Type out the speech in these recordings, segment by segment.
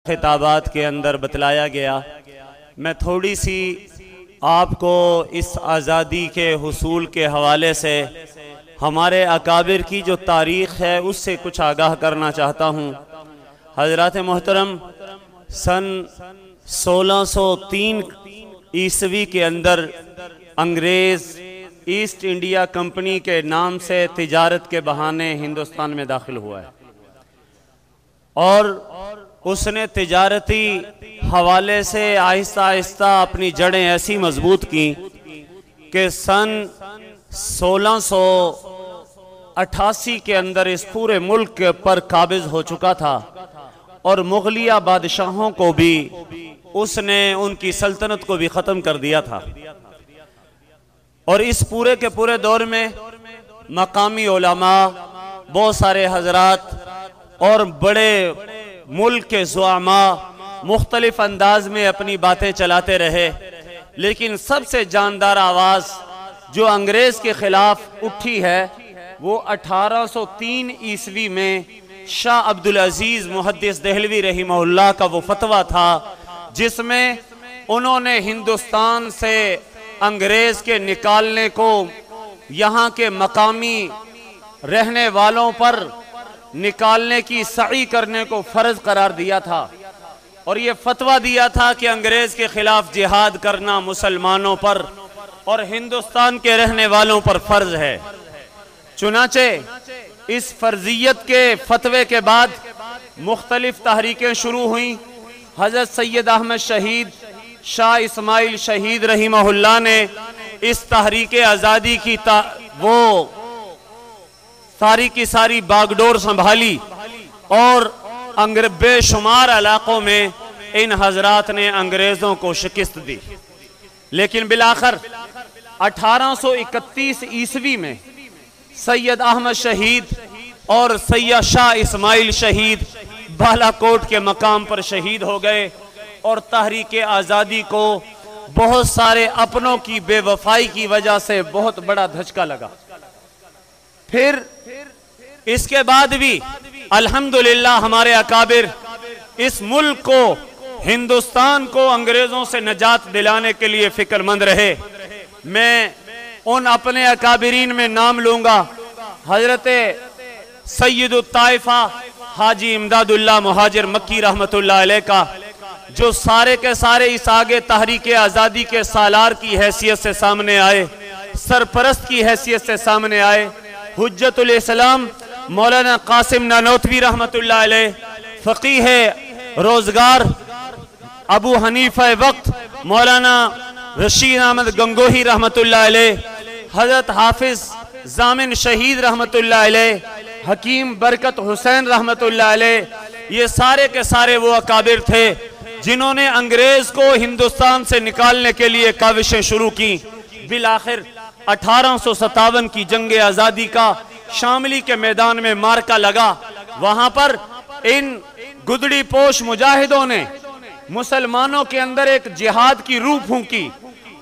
खिताबात के अंदर बतलाया गया। मैं थोड़ी सी आपको इस आज़ादी के हुसूल के हवाले से हमारे अकाबिर की जो तारीख़ है उससे कुछ आगाह करना चाहता हूँ। हज़रात मोहतरम, सन 1603 ईस्वी के अंदर अंग्रेज़ ईस्ट इंडिया कंपनी के नाम से तिजारत के बहाने हिंदुस्तान में दाखिल हुआ है और उसने तिजारती हवाले से आहिस्ता आहिस्ता अपनी जड़ें ऐसी मजबूत की कि सन 1688 के अंदर इस पूरे मुल्क पर काबिज हो चुका था और मुगलिया बादशाहों को भी उसने उनकी सल्तनत को भी ख़त्म कर दिया था। और इस पूरे के पूरे दौर में मकामी उलमा, बहुत सारे हजरात और बड़े मुल्क के ज़ुआमा मुख्तलिफ अंदाज में अपनी बातें चलाते रहे, लेकिन सबसे जानदार आवाज़ जो अंग्रेज़ के ख़िलाफ़ उठी है वो 1803 ईस्वी में शाह अब्दुल अजीज़ मुहद्दिस देहलवी रहीमहुल्लाह का वो फतवा था जिसमें उन्होंने हिंदुस्तान से अंग्रेज़ के निकालने को यहाँ के मकामी रहने वालों पर निकालने की सई करने को फ़र्ज करार दिया था और ये फतवा दिया था कि अंग्रेज़ के ख़िलाफ़ जिहाद करना मुसलमानों पर और हिंदुस्तान के रहने वालों पर फ़र्ज है। चुनाचे इस फ़र्जियत के फतवे के बाद मुख्तलिफ तहरीकें शुरू हुई। हज़रत सैयद अहमद शहीद, शाह इस्माइल शहीद रहीमहुल्लाह ने इस तहरीक आज़ादी की वो सारी की सारी बागडोर संभाली और बेशुमार इलाकों में इन हजरात ने अंग्रेज़ों को शिकस्त दी। लेकिन बिलाखिर 1831 ईस्वी में सैयद अहमद शहीद और सैयद शाह इस्माइल शहीद बालाकोट के मकाम पर शहीद हो गए और तहरीक आज़ादी को बहुत सारे अपनों की बेवफाई की वजह से बहुत बड़ा धचका लगा। फिर इसके बाद भी अल्हम्दुलिल्लाह हमारे अकाबिर इस मुल्क को, हिंदुस्तान को अंग्रेज़ों से नजात दिलाने के लिए फ़िक्रमंद रहे। मैं उन अपने अकाबिरीन में नाम लूँगा हज़रत सैयदुत ताइफ़ा हाजी इमदादुल्लाह मुहाजिर मक्की रहमतुल्लाह अलैह का, जो सारे के सारे इस आगे तहरीक आज़ादी के सालार की हैसियत से सामने आए, सरपरस्त की हैसियत से सामने आए। हुज्जतुल इस्लाम मौलाना कासिम नानोतवी रहमतुल्लाह अलैह, फ़क़ीह रोज़गार अबू हनीफ़ा वक्त मौलाना रशीद अहमद गंगोही रहमतुल्लाह अलैह, हज़रत हाफिज़ ज़ामिन शहीद रहमतुल्लाह अलैह, हकीम बरकत हुसैन रहमतुल्लाह अलैह, ये सारे के सारे वो अकाबिर थे जिन्होंने अंग्रेज़ को हिंदुस्तान से निकालने के लिए काविशें शुरू की। बिलाखिर 1857 की जंग आज़ादी का शामली के मैदान में मार्का लगा। वहां पर इन गुदड़ी पोश मुजाहिदों ने मुसलमानों के अंदर एक जिहाद की रूह फूंकी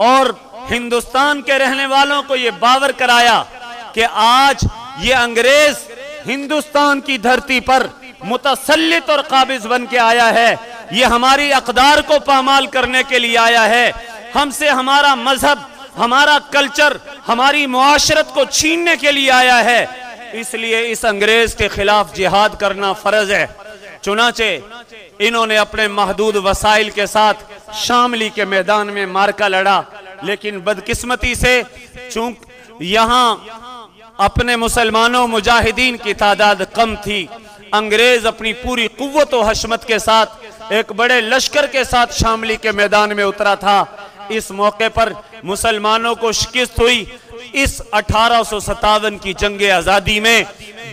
और हिंदुस्तान के रहने वालों को ये बावर कराया कि आज ये अंग्रेज हिंदुस्तान की धरती पर मुतसल्लित और काबिज बन के आया है, ये हमारी अक़दार को पामाल करने के लिए आया है, हमसे हमारा मजहब, हमारा कल्चर, हमारी मुआशरत को छीनने के लिए आया है। इसलिए इस अंग्रेज के खिलाफ जिहाद करना फर्ज है। चुनाचे इन्होंने अपने महदूद वसाइल के साथ शामली के मैदान में मार्का लड़ा, लेकिन बदकिस्मती से चूंकि यहाँ अपने मुसलमानों मुजाहिदीन की तादाद कम थी, अंग्रेज अपनी पूरी कुव्वत व हशमत के साथ एक बड़े लश्कर के साथ शामली के मैदान में उतरा था। इस मौके पर मुसलमानों को शिकस्त हुई। इस 1857 की जंग आज़ादी में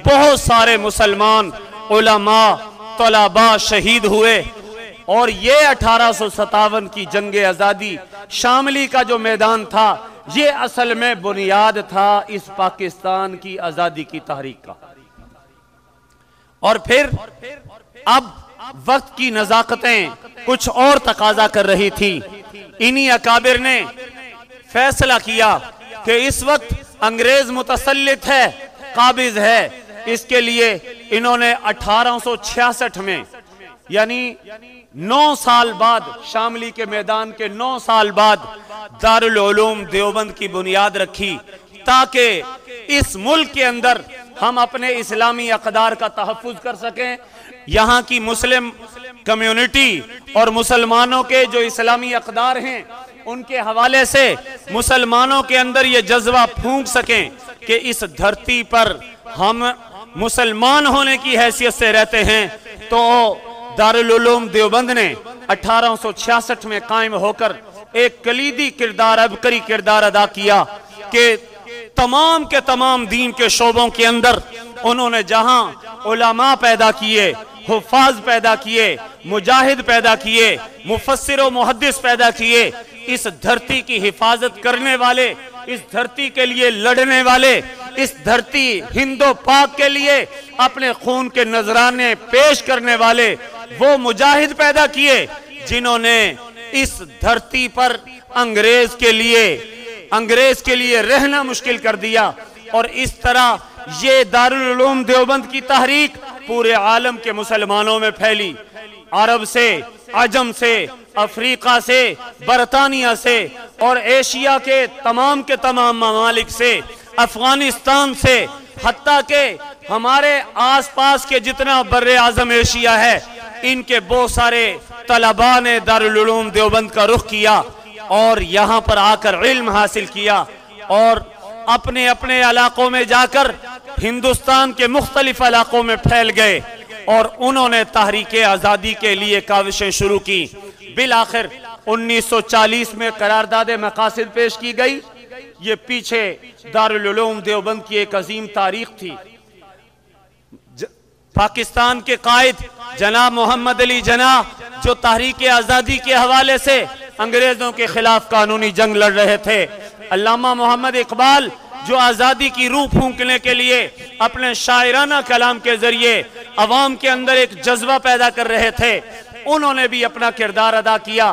बहुत सारे मुसलमान उलमा, तलबा शहीद हुए और ये 1857 की जंग आज़ादी शामली का जो मैदान था ये असल में बुनियाद था इस पाकिस्तान की आज़ादी की तहरीक का। और फिर अब वक्त की नज़ाकतें कुछ और तकाजा कर रही थी। इन्हीं अकाबिर ने फैसला किया कि इस वक्त अंग्रेज मुतसल्लित है, काबिज है, इसके लिए इन्होंने 1866 में यानी 9 साल बाद, शामली के मैदान के 9 साल बाद दारुल उलूम देवबंद की बुनियाद रखी, ताकि इस मुल्क के अंदर हम अपने इस्लामी अक़दार का तहफ़्फ़ुज़ कर सकें। यहाँ की मुस्लिम कम्युनिटी और मुसलमानों के जो इस्लामी अक़दार हैं उनके हवाले से मुसलमानों के अंदर ये जज्बा फूंक सकें कि इस धरती पर हम मुसलमान होने की हैसियत से रहते हैं। तो दारुल उलूम देवबंद ने 1866 में कायम होकर एक कलीदी किरदार, अबकरी किरदार अदा किया कि तमाम के तमाम दीन के शोबों के अंदर उन्होंने जहां उलमा पैदा किए, हुफ़ाज़ पैदा किए, मुजाहिद पैदा किए, मुफस्सिर व मुहद्दिस पैदा किए, इस धरती की हिफाजत करने वाले, इस धरती के लिए लड़ने वाले, इस धरती हिंदो पाक के लिए अपने खून के नजराने पेश करने वाले वो मुजाहिद पैदा किए जिन्होंने इस धरती पर अंग्रेज के लिए रहना मुश्किल कर दिया। और इस तरह ये दारुल उलूम देवबंद की तहरीक पूरे आलम के मुसलमानों में फैली। अरब से, अजम से, अफ्रीका से, बरतानिया से और एशिया के तमाम ममालिक से, अफगानिस्तान से, हत्ता के हमारे आसपास के जितना बर्रे आजम एशिया है, इनके बहुत सारे तलबा ने दारुल उलूम देवबंद का रुख किया और यहाँ पर आकर इल्म हासिल किया और अपने अपने इलाकों में जाकर हिंदुस्तान के मुख्तलिफ इलाकों में फैल गए और उन्होंने तहरीके आज़ादी के लिए काविशें शुरू की। बिल आखिर 1940 में करारदाद मकासिद पेश की गई। ये पीछे दारुल उलूम देवबंद की एक अजीम तारीख थी। पाकिस्तान के कायद जनाब मोहम्मद अली जिन्ना, जो तहरीके आज़ादी के हवाले से अंग्रेजों के खिलाफ कानूनी जंग लड़ रहे थे, अल्लामा मोहम्मद इकबाल, जो आज़ादी की रूह फूंकने के लिए अपने शायराना कलाम के जरिए अवाम के अंदर एक जज्बा पैदा कर रहे थे, उन्होंने भी अपना किरदार अदा किया।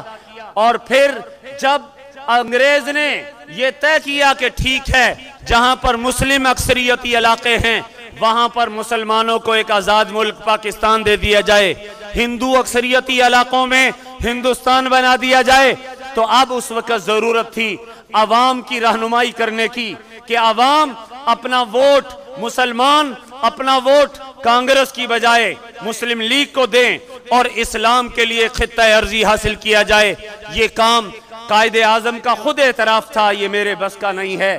और फिर जब अंग्रेज ने यह तय किया कि ठीक है, जहां पर मुस्लिम अक्सरियती इलाके हैं वहां पर मुसलमानों को एक आज़ाद मुल्क पाकिस्तान दे दिया जाए, हिंदू अक्सरियती इलाकों में हिंदुस्तान बना दिया जाए, तो अब उस वक्त जरूरत थी अवाम की रहनुमाई करने की कि अवाम अपना वोट, मुसलमान अपना वोट कांग्रेस की बजाय मुस्लिम लीग को दें और इस्लाम के लिए खित्ता अर्जी हासिल किया जाए। ये काम कायदे आजम का खुद एतराफ था, ये मेरे बस का नहीं है।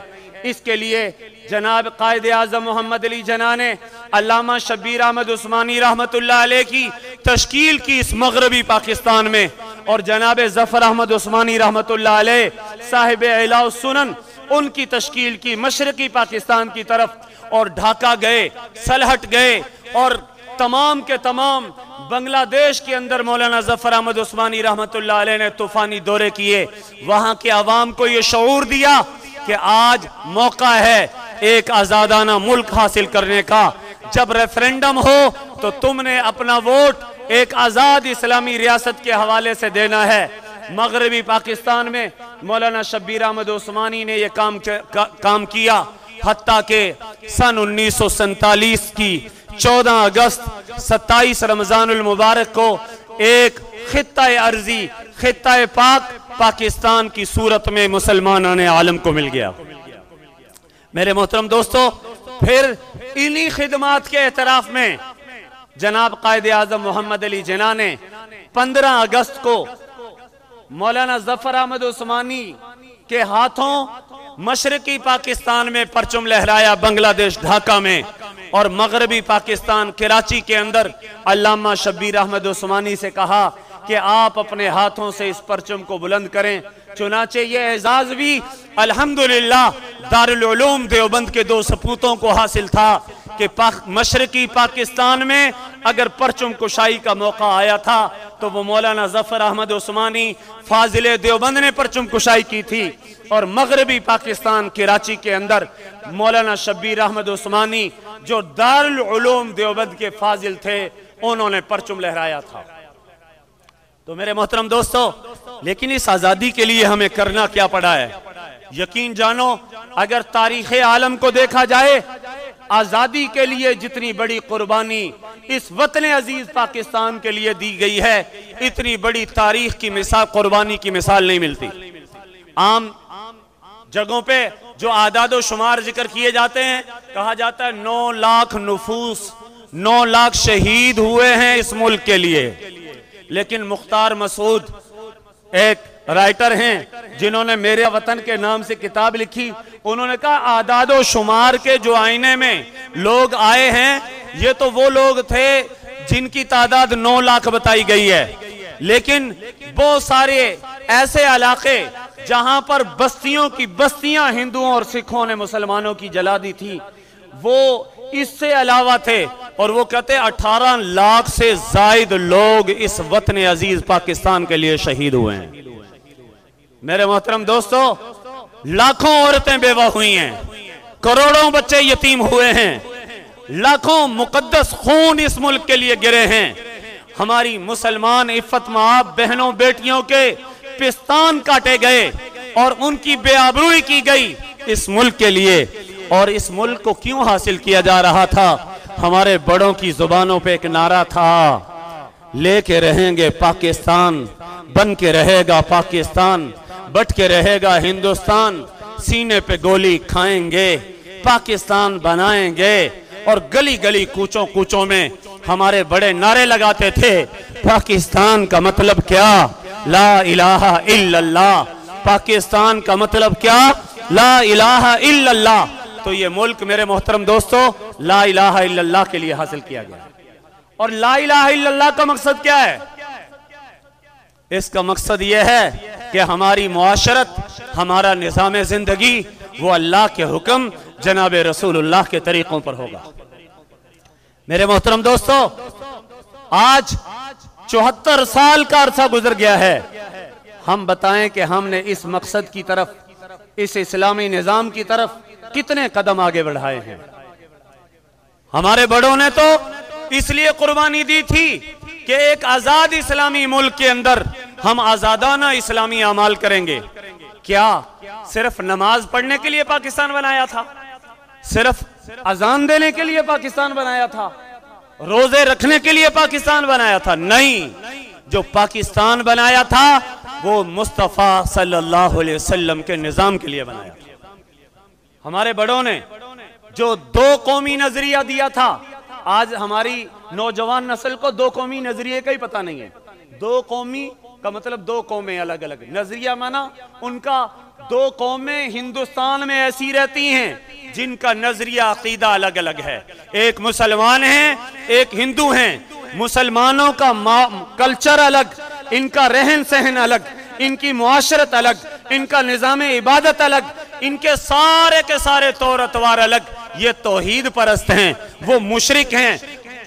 इसके लिए जनाब कायदे आजम मोहम्मद अली जिन्ना ने अल्लामा शब्बीर अहमद उस्मानी रहमतुल्लाह अलैह की तश्कील की इस मगरबी पाकिस्तान में, और जनाब जफर अहमद उस्मानी रहमतुल्लाह अलैह साहिब इलाउ सुनन, उनकी तश्कील की मशरकी पाकिस्तान की तरफ, और ढाका गए, सलहट गए और तमाम के तमाम बांग्लादेश के अंदर मौलाना जफर अहमद उस्मानी रहमतुल्लाह अलैह ने तूफानी दौरे किए। वहां के अवाम को यह शऊर दिया कि आज मौका है एक आजादाना मुल्क हासिल करने का। जब रेफरेंडम हो तो तुमने अपना वोट एक आजाद इस्लामी रियासत के हवाले से देना है। मगरबी पाकिस्तान में मौलाना शब्बीर अहमद उस्मानी ने यह काम किया, हत्ता के सन 1947 की 14 अगस्त 27 रमजानुल मुबारक को एक खित्ता अर्जी, खित्ता पाक पाकिस्तान की सूरत में मुसलमानान आलम को मिल गया। मेरे मोहतरम दोस्तों, फिर इन्हीं खिदमात के एतराफ में जनाब कायदे आजम मोहम्मद अली जिन्ना ने 15 अगस्त को मौलाना जफर अहमद उस्मानी के हाथों मशरकी पाकिस्तान में परचम लहराया, बांग्लादेश ढाका में, और मगरबी पाकिस्तान कराची के अंदर अल्लामा शब्बीर अहमद उस्मानी से कहा कि आप अपने हाथों से इस परचम को बुलंद करें। चुनाचे ये एजाज भी अल्हम्दुलिल्लाह दारुल उलूम देवबंद के 2 सपूतों को हासिल था कि मशरकी पाकिस्तान में अगर परचम कुशाई का मौका आया था तो वो मौलाना जफर अहमद उस्मानी फाजिले देवबंद ने परचम कुशाई की थी, और मगरबी पाकिस्तान कराची के अंदर मौलाना शब्बीर अहमद उस्मानी जो दारुल उलूम देवबंद के फाजिल थे, उन्होंने परचम लहराया था। तो मेरे मोहतरम दोस्तों, लेकिन इस आजादी के लिए हमें करना क्या पड़ा है? यकीन जानो, अगर तारीख आलम को देखा जाए, आजादी के लिए जितनी बड़ी कुर्बानी इस वतन अजीज पाकिस्तान के लिए दी गई है, इतनी बड़ी तारीख की मिसाल, कुर्बानी की मिसाल नहीं मिलती। आम जगहों पे जो आदादो शुमार जिक्र किए जाते हैं, कहा जाता है 9 लाख नुफूस, 9 लाख शहीद हुए हैं इस मुल्क के लिए। लेकिन मुख्तार मसूद एक राइटर हैं जिन्होंने मेरे वतन के नाम से किताब लिखी, उन्होंने कहा आदादो शुमार के जो आईने में लोग आए हैं, ये तो वो लोग थे जिनकी तादाद 9 लाख बताई गई है, लेकिन बहुत सारे ऐसे इलाके जहां पर बस्तियों की बस्तियां हिंदुओं और सिखों ने मुसलमानों की जला दी थी, वो इससे अलावा थे। और वो कहते 18 लाख से जायद लोग इस वतन अजीज पाकिस्तान के लिए शहीद हुए हैं। मेरे मोहतरम दोस्तों, लाखों औरतें बेवा हुई हैं, करोड़ों बच्चे यतीम हुए हैं, लाखों मुकद्दस खून इस मुल्क के लिए गिरे हैं। हमारी मुसलमान इफ्फत माब बहनों बेटियों के पिस्तान काटे गए और उनकी बेआबरूई की गई इस मुल्क के लिए। और इस मुल्क को क्यों हासिल किया जा रहा था? हमारे बड़ों की जुबानों पे एक नारा था, लेके रहेंगे पाकिस्तान, बन के रहेगा पाकिस्तान, बट के रहेगा हिंदुस्तान, सीने पे गोली खाएंगे, पाकिस्तान बनाएंगे। और गली गली कूचों कूचों में हमारे बड़े नारे लगाते थे, पाकिस्तान का मतलब क्या? ला इलाहा इल्लल्लाह। पाकिस्तान का मतलब क्या? ला इलाहा इल्लल्लाह। तो ये मुल्क मेरे मोहतरम दोस्तों ला इलाहा इल्लल्लाह के लिए हासिल किया गया। और ला इलाहा इल्लल्लाह का मकसद क्या है? इसका मकसद यह है कि हमारी मुआशरत, हमारा निज़ाम जिंदगी वो अल्लाह के हुक्म जनाब रसूलुल्लाह के तरीकों पर होगा। मेरे मोहतरम दोस्तों, आज 74 साल का अरसा गुजर गया है। हम बताएं कि हमने इस मकसद की तरफ, इस इस्लामी निज़ाम की तरफ कितने कदम आगे बढ़ाए हैं। हमारे बड़ों ने तो इसलिए कुर्बानी दी थी कि एक आजाद इस्लामी मुल्क के अंदर हम आजादाना इस्लामी अमाल करेंगे। क्या सिर्फ नमाज पढ़ने के लिए पाकिस्तान बनाया था? सिर्फ अजान देने के लिए पाकिस्तान बनाया था? रोजे रखने के लिए पाकिस्तान बनाया था? नहीं, जो पाकिस्तान बनाया था वो मुस्तफा सल्लल्लाहु अलैहि वसल्लम के निजाम के लिए बनाया था। हमारे बड़ों ने जो 2 कौमी नजरिया दिया था, आज हमारी नौजवान नस्ल को 2 कौमी नजरिए का ही पता नहीं है। 2 कौमी का मतलब 2 कौमें अलग अलग, नजरिया माना उनका 2 कौमें हिंदुस्तान में ऐसी रहती हैं जिनका नजरिया अकीदा अलग अलग है। एक मुसलमान हैं, एक हिंदू हैं। मुसलमानों का कल्चर अलग, इनका रहन सहन अलग, इनकी मुआशरत अलग, इनका निज़ाम इबादत अलग, इनके सारे के सारे तौर अतवार अलग। ये तौहीद परस्त हैं, वो मुशरिक हैं,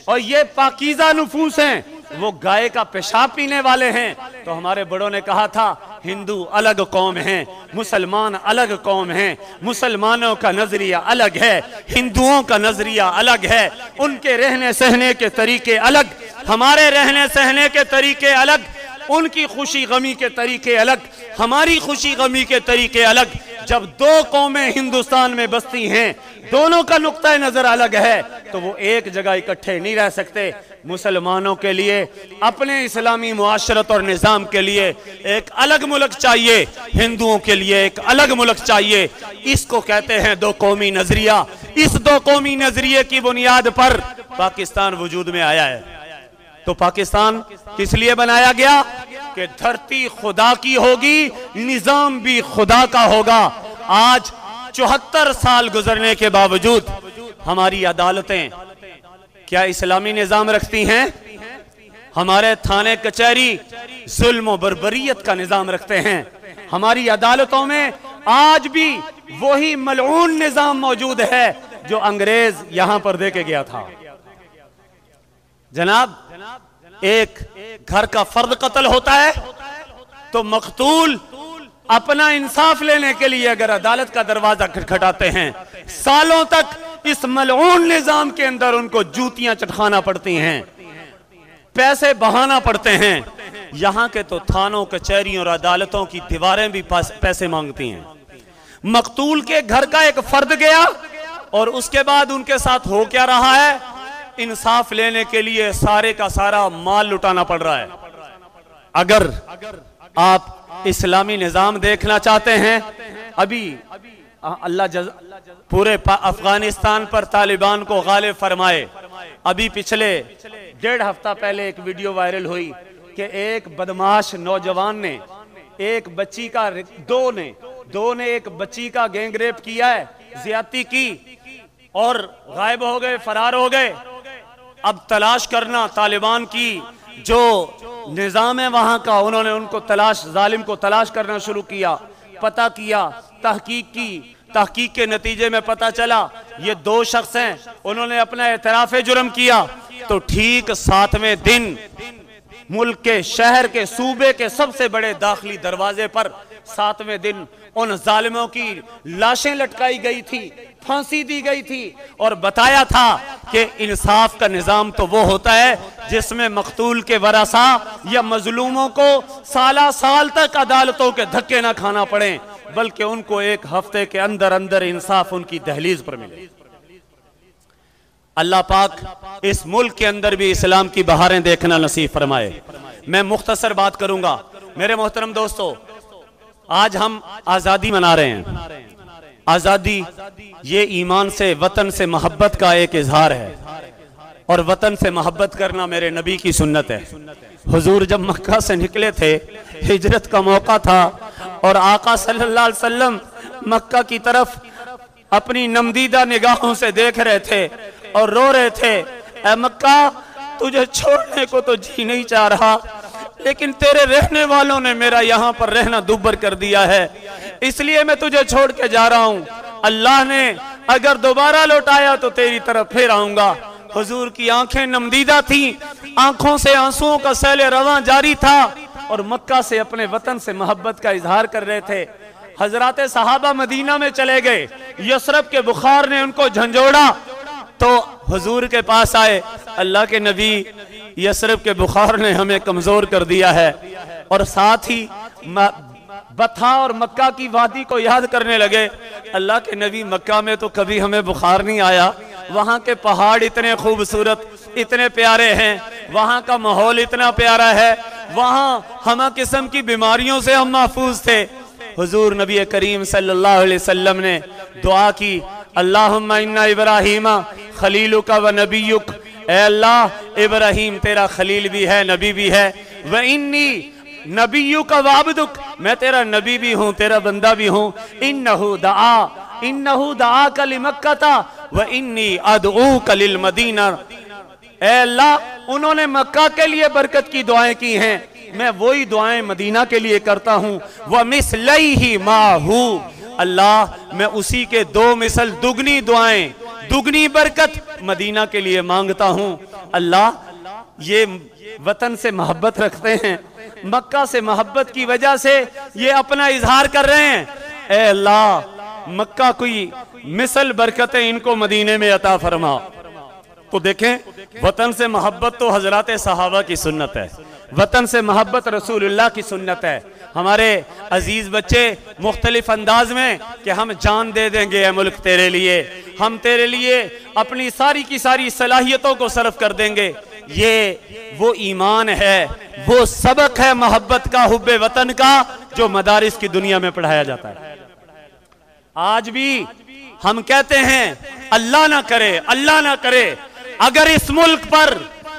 और ये पाकीज़ा नुफूस हैं, वो गाय का पेशाब पीने वाले हैं। तो हमारे बड़ों ने कहा था हिंदू अलग कौम हैं, मुसलमान अलग कौम हैं, मुसलमानों का नजरिया अलग है, हिंदुओं का नजरिया अलग है, उनके रहने सहने के तरीके अलग, हमारे रहने सहने के तरीके अलग, उनकी खुशी गमी के तरीके अलग, हमारी खुशी गमी के तरीके अलग। जब 2 कौमें हिंदुस्तान में बसती हैं, दोनों का नुक्ता नजर अलग है, तो वो एक जगह इकट्ठे नहीं रह सकते। मुसलमानों के लिए अपने इस्लामी मुआशरत और निज़ाम के लिए एक अलग मुल्क चाहिए, हिंदुओं के लिए एक अलग मुल्क चाहिए। इसको कहते हैं 2 कौमी नजरिया। इस 2 कौमी नजरिए की बुनियाद पर पाकिस्तान वजूद में आया है। तो पाकिस्तान किस लिए बनाया गया? कि धरती खुदा की होगी, निजाम भी खुदा का होगा। आज 74 साल गुजरने के बावजूद हमारी अदालतें क्या इस्लामी निजाम रखती हैं? हमारे थाने कचहरी जुल्म और बर्बरियत का निजाम रखते हैं। हमारी अदालतों में आज भी वही मलऊन निजाम मौजूद है जो अंग्रेज यहां पर दे के गया था। जनाब, एक घर का फर्द कत्ल होता है तो मकतूल अपना इंसाफ लेने के लिए अगर अदालत का दरवाजा खटखटाते हैं, सालों तक इस मलऊन निजाम के अंदर उनको जूतियां चटखाना पड़ती हैं, पैसे बहाना पड़ते हैं। यहां के तो थानों, कचहरियों और अदालतों की दीवारें भी पैसे मांगती हैं। मकतूल के घर का एक फर्द गया और उसके बाद उनके साथ हो क्या रहा है? इंसाफ लेने के लिए सारे का सारा माल लुटाना पड़ रहा है। अगर आप इस्लामी निजाम देखना चाहते हैं, अभी अल्लाह पूरे अफगानिस्तान पर तालिबान को गालिब फरमाए। अभी पिछले 1.5 हफ्ता पहले एक वीडियो वायरल हुई कि एक बदमाश नौजवान ने एक बच्ची का दो ने एक बच्ची का गैंग रेप किया है, ज्यादती की और गायब हो गए, फरार हो गए। अब तलाश करना तालिबान की जो निजाम है वहां का, उन्होंने उनको जालिम को तलाश करना शुरू किया, पता किया, तहकीक की। तहकीक के नतीजे में पता चला ये 2 शख्स हैं, उन्होंने अपना एतराफ़े जुर्म किया। तो ठीक 7वें दिन मुल्क के, शहर के, सूबे के सबसे बड़े दाखिली दरवाजे पर 7वें दिन उन जालिमों की लाशें लटकाई गई थी, फांसी दी गई थी और बताया था कि इंसाफ का निजाम तो वो होता है जिसमें मकतूल के वरासा या मजलूमों को साल तक अदालतों के धक्के ना खाना पड़े, बल्कि उनको 1 हफ्ते के अंदर अंदर इंसाफ उनकी दहलीज पर मिले। अल्लाह पाक इस मुल्क के अंदर भी इस्लाम की बहारें देखना नसीब फरमाए। मैं मुख्तसर बात करूंगा। मेरे मोहतरम दोस्तों, आज हम आज़ादी मना रहे हैं। आज़ादी ये ईमान से, वतन से मोहब्बत का एक इजहार है और वतन से मोहब्बत करना मेरे नबी की सुन्नत है। हुजूर जब मक्का से निकले थे, हिजरत का मौका था और आका सल्लल्लाहु अलैहि वसल्लम मक्का की तरफ अपनी नमदीदा निगाहों से देख रहे थे और रो रहे थे, ऐ मक्का, तुझे छोड़ने को तो जी नहीं चाह रहा, लेकिन तेरे रहने वालों ने मेरा यहाँ पर रहना दुभर कर दिया है, इसलिए मैं तुझे छोड़ के जा रहा हूँ। अल्लाह ने अगर दोबारा लौटाया तो तेरी तरफ फिर आऊंगा। हुजूर की आंखें नमदीदा थी, आंखों से आंसुओं का सैले रवां जारी था और मक्का से अपने वतन से मोहब्बत का इजहार कर रहे थे। हजरात सहाबा मदीना में चले गए, यसरब के बुखार ने उनको झंझोड़ा तो हुजूर के पास आए, अल्लाह के नबी, यसरब के बुखार ने हमें कमजोर कर दिया है। और साथ ही बथा और मक्का की वादी को याद करने लगे, अल्लाह के नबी, मक्का में तो कभी हमें बुखार नहीं आया, वहाँ के पहाड़ इतने खूबसूरत, इतने प्यारे हैं, वहाँ का माहौल इतना प्यारा है, वहाँ हम किस्म की बीमारियों से हम महफूज थे। हुजूर नबी करीम सल्लल्लाहु अलैहि वसल्लम ने दुआ की, अल्लाहुम्मा इन्ना इब्राहीमा खलीलुका व नबियुक, ऐ अल्लाह, इब्राहीम तेरा खलील भी है, नबी भी है, व इन्नी नबियुका व अब्दुक, मैं तेरा नबी भी हूँ, तेरा बंदा भी हूँ। इन्नहु दआ का लिमक्का व इन्नी अदऊका लिल मदीना, ऐ अल्लाह, उन्होंने मक्का के लिए बरकत की दुआएं की हैं, मैं वही दुआएं मदीना के लिए करता हूँ। व मिसलैहि माहू, अल्लाह, मैं उसी के 2 मिसल दुगनी दुआएं, दुगनी बरकत मदीना के लिए मांगता हूँ। अल्लाह, ये वतन से मोहब्बत रखते हैं, मक्का से मोहब्बत की वजह से ये अपना इजहार कर रहे हैं, ऐ अल्लाह, मक्का कोई मिसल बरकतें इनको मदीने में अता फरमा। तो देखें, वतन से मोहब्बत तो हजरात सहाबा की सुन्नत है, वतन से मोहब्बत रसूलुल्लाह की सुन्नत है। हमारे अजीज बच्चे मुख्तलिफ अंदाज में कि हम जान दे देंगे ए मुल्क तेरे लिए, हम तेरे लिए अपनी सारी की सारी सलाहियतों को सर्फ कर देंगे, ये वो ईमान है, वो सबक है मोहब्बत का, हुब्बे वतन का, जो मदारिस की दुनिया में पढ़ाया जाता है। आज भी हम कहते हैं अल्लाह ना करे, अल्लाह ना करे, अगर इस मुल्क पर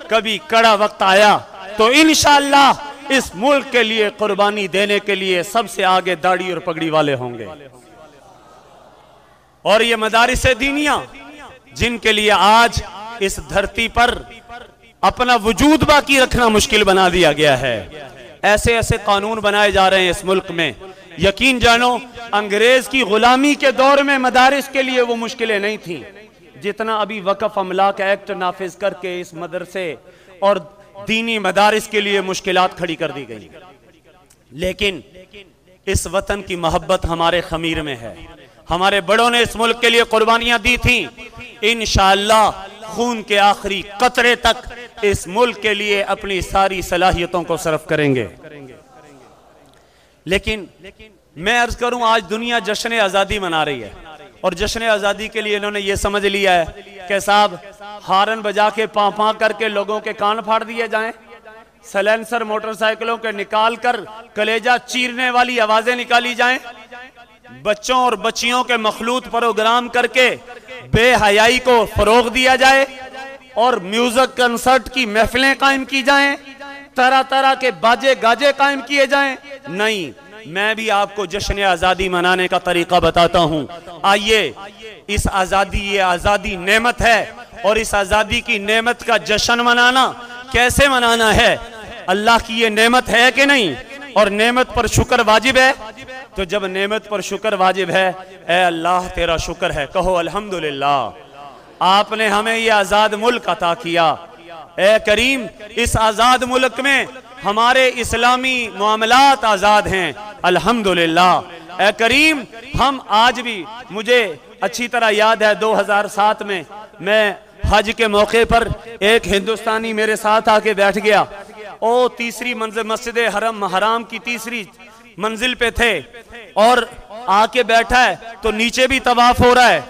कभी कड़ा वक्त आया तो इंशाअल्लाह इस मुल्क के लिए कुर्बानी देने के लिए सबसे आगे दाढ़ी और पगड़ी वाले होंगे। और ये मदारिस दीनिया जिनके लिए आज इस धरती पर अपना वजूद बाकी रखना मुश्किल बना दिया गया है, ऐसे ऐसे कानून बनाए जा रहे हैं इस मुल्क में, यकीन जानो अंग्रेज की गुलामी के दौर में मदारिस के लिए वो मुश्किलें नहीं थी जितना अभी वक्फ अमलाक एक्ट नाफिज करके इस मदरसे और दीनी मदारिस के लिए मुश्किलात खड़ी कर दी गई। लेकिन इस वतन की मोहब्बत हमारे खमीर में है, हमारे बड़ों ने इस मुल्क के लिए कुर्बानियां दी थी, इंशाअल्लाह खून के आखिरी कतरे तक इस मुल्क के लिए अपनी सारी सलाहियतों को सर्फ करेंगे। लेकिन मैं अर्ज करूं, आज दुनिया जश्न आजादी मना रही है, और जश्न आज़ादी के लिए इन्होंने ये समझ लिया है कि साहब हारन बजा के पाँ करके लोगों के कान फाड़ दिए जाएं, सैलेंसर मोटरसाइकिलों के निकाल कर कलेजा चीरने वाली आवाजें निकाली जाएं, बच्चों और बच्चियों के मखलूत प्रोग्राम करके बेहयाई को फरोग दिया जाए और म्यूजिक कंसर्ट की महफिलें कायम की जाएं, तरह तरह के बाजे गाजे कायम किए जाएं। नहीं, मैं भी आपको जश्न आज़ादी मनाने का तरीका बताता हूं। आइए, इस आज़ादी, ये आज़ादी नेमत है और इस आज़ादी की नेमत का जश्न मनाना कैसे मनाना है। अल्लाह की ये नेमत है कि नहीं, और नेमत पर शुक्र वाजिब है। तो जब नेमत पर शुक्र वाजिब है, ए अल्लाह तेरा शुक्र है, कहो अल्हम्दुलिल्लाह, आपने हमें ये आज़ाद मुल्क अता किया। ए करीम, इस आज़ाद मुल्क में हमारे इस्लामी मामलात आज़ाद हैं, अल्हम्दुलिल्लाह। ए करीम, हम आज भी, मुझे अच्छी तरह याद है 2007 में मैं हज के मौके पर एक हिंदुस्तानी मेरे साथ आके बैठ गया। ओ तीसरी मंजिल, मस्जिद हराम की तीसरी मंजिल पे थे और आके बैठा है तो नीचे भी तवाफ हो रहा है,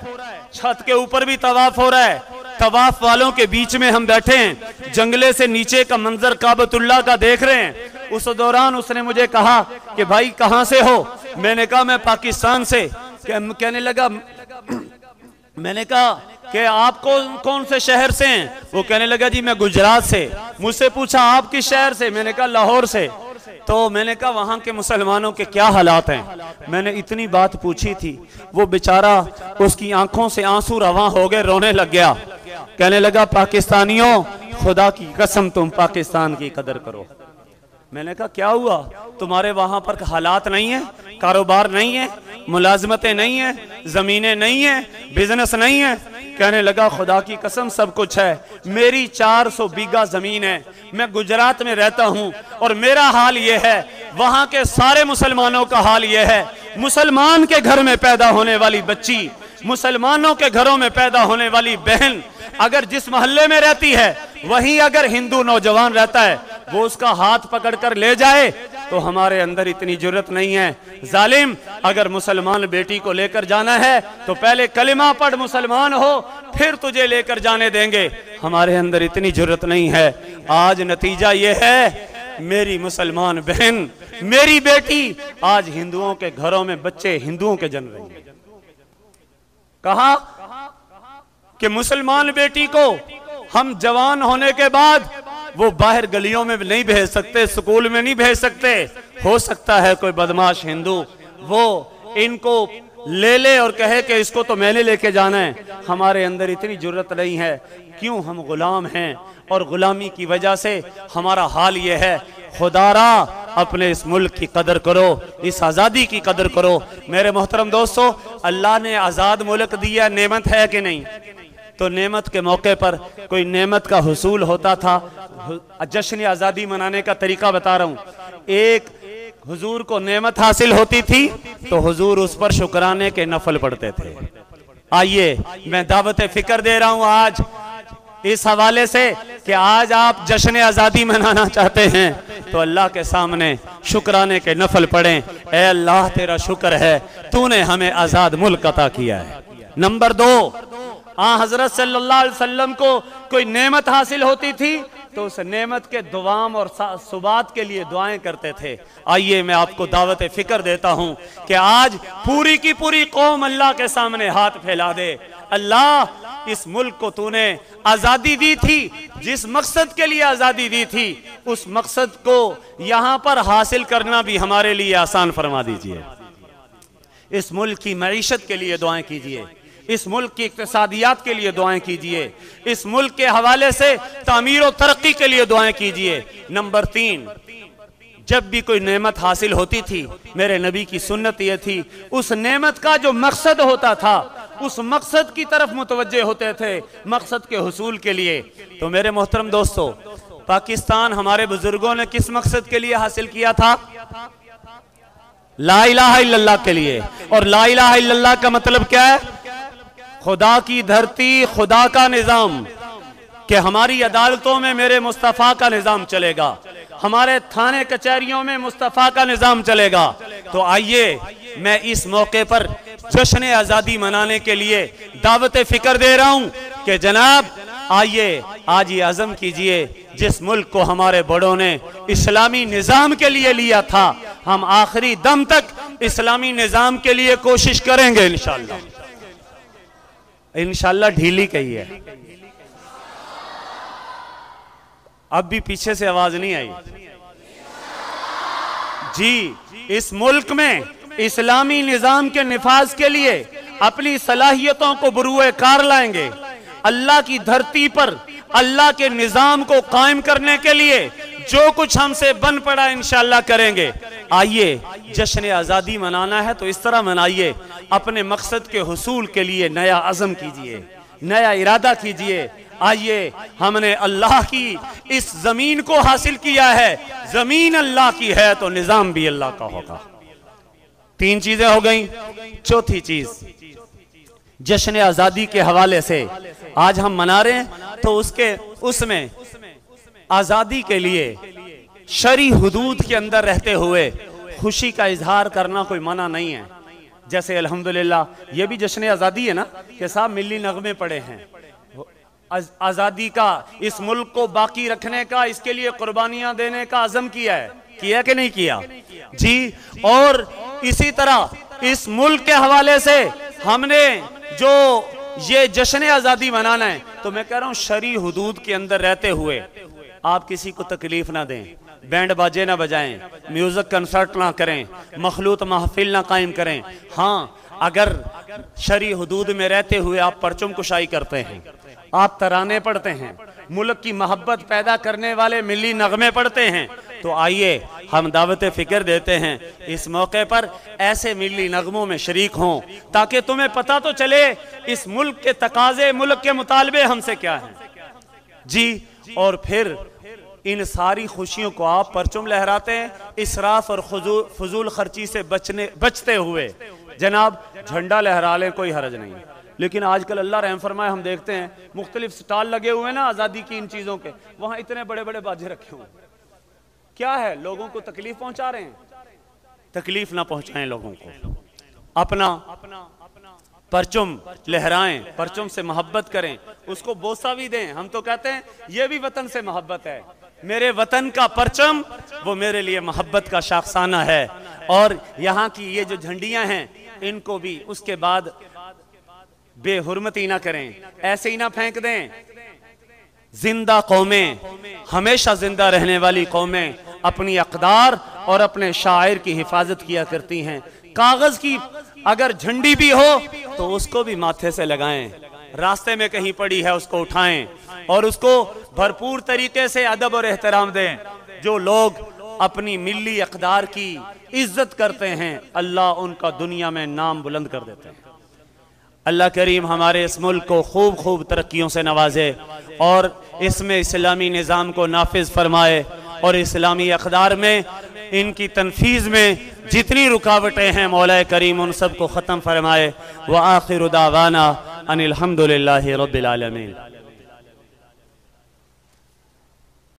छत के ऊपर भी तवाफ हो रहा है, तवाफ वालों के बीच में हम बैठे हैं, जंगले से नीचे का मंजर काबतुल्लाह का देख रहे हैं। उस दौरान उसने मुझे कहा कि भाई कहां से हो? मैंने कहा मैं पाकिस्तान से। कहने लगा, मैंने कहा कि आप कौन से शहर से हैं? वो कहने लगा जी मैं गुजरात से। मुझसे पूछा आप किस शहर से? मैंने कहा लाहौर से। तो मैंने कहा वहां के मुसलमानों के क्या हालात हैं? मैंने इतनी बात पूछी थी, वो बेचारा, उसकी आंखों से आंसू रवा हो गए, रोने लग गया। कहने लगा पाकिस्तानियों, खुदा की कसम तुम पाकिस्तान की कदर करो। मैंने कहा क्या हुआ? तुम्हारे वहां पर हालात नहीं है, कारोबार नहीं है, मुलाजमतें नहीं है, जमीनें नहीं है, बिजनेस नहीं है? कहने लगा खुदा की कसम सब कुछ है, मेरी 400 बीघा जमीन है, मैं गुजरात में रहता हूं और मेरा हाल यह है, वहां के सारे मुसलमानों का हाल यह है। मुसलमान के घर में पैदा होने वाली बच्ची, मुसलमानों के घरों में पैदा होने वाली बहन अगर जिस मोहल्ले में रहती है, वहीं अगर हिंदू नौजवान रहता है, वो उसका हाथ पकड़कर ले जाए, तो हमारे अंदर इतनी जुर्रत नहीं है। जालिम, अगर मुसलमान बेटी को लेकर जाना है तो पहले कलिमा पढ़ मुसलमान हो, फिर तुझे लेकर जाने देंगे। हमारे अंदर इतनी जुर्रत नहीं है। आज नतीजा ये है, मेरी मुसलमान बहन, मेरी बेटी आज हिंदुओं के घरों में बच्चे हिंदुओं के जन्म रही है। कहा कि मुसलमान बेटी को हम जवान होने के बाद वो बाहर गलियों में नहीं भेज सकते, स्कूल में नहीं भेज सकते। हो सकता है कोई बदमाश हिंदू वो इनको ले ले और कहे कि इसको तो मैंने लेके जाना है। हमारे अंदर इतनी जुर्रत नहीं है। क्यों? हम गुलाम हैं और गुलामी की वजह से हमारा हाल ये है। खुदारा अपने इस मुल्क की कदर करो, इस आज़ादी की कदर करो। मेरे मोहतरम दोस्तों, अल्लाह ने आज़ाद मुल्क दिया, नेमत है कि नहीं? तो नेमत के मौके पर कोई नेमत का हुसूल होता था। जश्न आज़ादी मनाने का तरीका बता रहा हूँ। एक हुजूर को नेमत हासिल होती थी तो हुजूर उस पर शुक्राने के नफल पढ़ते थे। आइए, मैं दावत फिक्र दे रहा हूँ आज इस हवाले से कि आज आप जश्न आज़ादी मनाना चाहते हैं तो अल्लाह के सामने शुक्राने के नफल पढ़ें। ए अल्लाह, तेरा शुक्र है, तूने हमें आज़ाद मुल्क अता किया है। नंबर 2, हजरत सल्लल्लाहु अलैहि वसल्लम को कोई नेमत हासिल होती थी तो उस नेमत के दुआम और सुबात के लिए दुआएं करते थे। आइए, मैं आपको दावत फिक्र देता हूं कि आज पूरी की पूरी कौम अल्लाह के सामने हाथ फैला दे। अल्लाह, इस मुल्क को तूने आज़ादी दी थी, जिस मकसद के लिए आज़ादी दी थी, उस मकसद को यहाँ पर हासिल करना भी हमारे लिए आसान फरमा दीजिए। इस मुल्क की मईशत के लिए दुआएं कीजिए, इस मुल्क की इक्तिसादियात के लिए दुआएं कीजिए, इस मुल्क के हवाले से तामीर और तरक्की के लिए दुआएं कीजिए। नंबर 3, जब भी कोई नेमत हासिल होती थी, मेरे नबी की सुन्नत यह थी, उस नेमत का जो मकसद होता था उस मकसद की तरफ मुतवज्जे होते थे, मकसद के हुसूल के लिए। तो मेरे मोहतरम दोस्तों, पाकिस्तान हमारे बुजुर्गों ने किस मकसद के लिए हासिल किया था? ला इलाहा इल्लल्लाह के लिए। और ला इलाहा इल्लल्लाह का मतलब क्या है? खुदा की धरती, खुदा का निजाम, कि हमारी अदालतों में मेरे मुस्तफ़ा का निजाम चलेगा, हमारे थाने कचहरियों में मुस्तफ़ा का निजाम चलेगा। तो आइए, मैं इस मौके पर जश्न आज़ादी मनाने के लिए दावत फिक्र दे रहा हूं कि जनाब आइए आज ये अज़म कीजिए, जिस मुल्क को हमारे बड़ों ने इस्लामी निज़ाम के लिए लिया था, हम आखिरी दम तक इस्लामी निज़ाम के लिए कोशिश करेंगे इंशाअल्लाह। इंशाअल्लाह ढीली कही है, अब भी पीछे से आवाज नहीं आई जी। इस मुल्क में इस्लामी निज़ाम के निफाज के लिए अपनी सलाहियतों को बुरुए कार लाएंगे। अल्लाह की धरती पर अल्लाह के निज़ाम को कायम करने के लिए जो कुछ हमसे बन पड़ा इंशाअल्लाह करेंगे। आइए जश्न आज़ादी मनाना है तो इस तरह मनाइए, अपने मकसद के हुसूल के लिए नया अज़म कीजिए, नया इरादा कीजिए। आइए हमने अल्लाह की इस जमीन को हासिल किया है, जमीन अल्लाह की है तो निज़ाम भी अल्लाह का होगा। 3 चीजें हो गई। चौथी चीज जश्न आज़ादी के हवाले से आज हम मना रहे हैं तो उसमें आज़ादी के लिए शरी हुदूद के अंदर रहते हुए खुशी का इजहार करना कोई मना नहीं है। जैसे अल्हम्दुलिल्लाह ये भी जश्न आज़ादी है ना कि साहब मिली नगमे पड़े हैं, आज़ादी का, इस मुल्क को बाकी रखने का, इसके लिए कुर्बानियां देने का अज़म किया है, किया कि नहीं किया जी। और इसी तरह इस मुल्क के हवाले से हमने जो ये जश्न आज़ादी मनाना है तो मैं कह रहा हूं शरी हुदूद के अंदर रहते हुए आप किसी को तकलीफ ना दें, बैंड बाजे ना बजाएं, म्यूजिक कंसर्ट ना करें, मखलूत महफिल ना कायम करें। हाँ, अगर शरी हुदूद में रहते हुए आप परचम कुशाई करते हैं, आप तराने पढ़ते हैं, मुल्क की मोहब्बत पैदा करने वाले मिली नगमे पढ़ते हैं, तो आइए हम दावत फिक्र देते हैं इस मौके पर ऐसे मिली नगमों में शरीक हों ताकि तुम्हें पता तो चले इस मुल्क के तकाजे, मुल्क के मुतालबे हमसे क्या हैं जी। और फिर इन सारी खुशियों को आप परचम लहराते हैं, इसराफ और फजूल खर्ची से बचते हुए जनाब झंडा लहरा लें, कोई हरज नहीं। लेकिन आजकल अल्लाह रहम फरमाए हम देखते हैं मुख्तलिफ स्टॉल लगे हुए हैं ना आज़ादी की इन चीज़ों के, वहाँ इतने बड़े बड़े बाजे रखे हुए हैं। क्या है, लोगों को तकलीफ पहुंचा रहे हैं? तकलीफ ना पहुंचाएं लोगों को, अपना परचम लहराएं, परचम से मोहब्बत करें, उसको बोसा भी दें। हम तो कहते हैं ये भी वतन से मोहब्बत है, मेरे वतन का परचम वो मेरे लिए मोहब्बत का शाखसाना है। और यहाँ की ये जो झंडियां हैं इनको भी उसके बाद बेहुरमती ना करें, ऐसे ही ना फेंक दें। जिंदा कौमें, हमेशा जिंदा रहने वाली कौमें अपनी अक़दार और अपने शायर की हिफाजत किया करती हैं। कागज की अगर झंडी भी हो तो उसको भी माथे से लगाएं, रास्ते में कहीं पड़ी है उसको उठाएं और उसको भरपूर तरीके से अदब और एहतराम दें। जो लोग अपनी मिली अक़दार की इज्जत करते हैं अल्लाह उनका दुनिया में नाम बुलंद कर देते हैं। अल्लाह करीम हमारे इस मुल्क को खूब खूब तरक्कियों से नवाजे और इसमें इस्लामी निज़ाम को नाफिज फरमाए और इस्लामी अक़दार में इनकी तनफीज में जितनी रुकावटें हैं मौला करीम उन सब को ख़त्म फरमाए। व आखिर दावाना अनिल हम्दुलिल्लाहि रब्बिल आलमीन।